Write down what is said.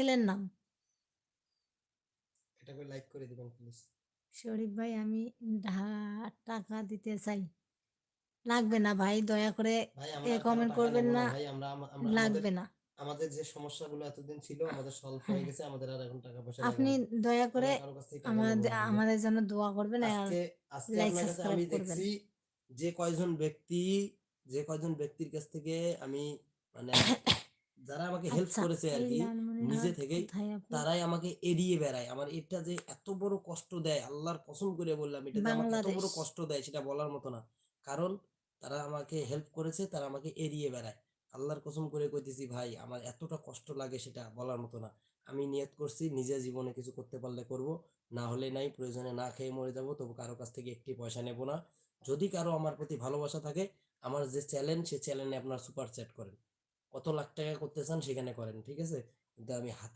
ছেলের নাম এটাকে লাইক করে দিবেন প্লিজ। শরীফ ভাই। আমি টাকা দিতে চাই। লাগবে না ভাই, দয়া করে ভাই এ আমরা আর কারো কমেন্ট টাকা করবেন নেব না না। ভাই, আমরা আমাদের লাগবে না। আমাদের যে সমস্যাগুলো এতদিন ছিল আমাদের সলভ হয়ে হ্যাঁ, গেছে, আমাদের আর এখন টাকা পয়সা লাগে আপনি না। দয়া করে আমরা কারো কাছ থেকে টাকা নেব আমাদের না ভাইয়া। আমাদের জন্য দোয়া করবেন আর আজকে আজকে লাইক আপনার কাছে সাবস্ক্রাইব আমি করবেন। দেখছি যে কয়জন ব্যক্তি, যে কয়জন ব্যক্তির কাছ থেকে আমি মানে যারা আমাকে হেল্প আচ্ছা, করেছে আর এই কি নিজে লালমনিরহাট থেকেই, কোথায় আপু? তারাই আমাকে এড়িয়ে বেড়ায়। আমার এটা যে এত বড় কষ্ট দেয়, আল্লাহর কসম করে বললাম, এটা যে আমাকে এত বাংলাদেশ। বড় কষ্ট দেয় সেটা বলার মতো না। কারণ তারা আমাকে হেল্প করেছে, তারা আমাকে এড়িয়ে বেড়ায়। আল্লাহর কসম করে কইতেছি ভাই, আমার এতটা কষ্ট লাগে সেটা বলার মতো না। আমি নিয়ত করছি নিজে জীবনে কিছু করতে পারলে করব, না হলে নাই, প্রয়োজনে না খেয়ে মরে যাব, তবু কারো কাছ থেকে একটি পয়সা নেব না। যদি কারো আমার প্রতি ভালোবাসা থাকে, আমার যে চ্যালেঞ্জ, সে চ্যালেঞ্জে আপনার সুপার চ্যাট করেন, কত লাখ টাকা করতে চান সেখানে করেন, ঠিক আছে? কিন্তু আমি হাতে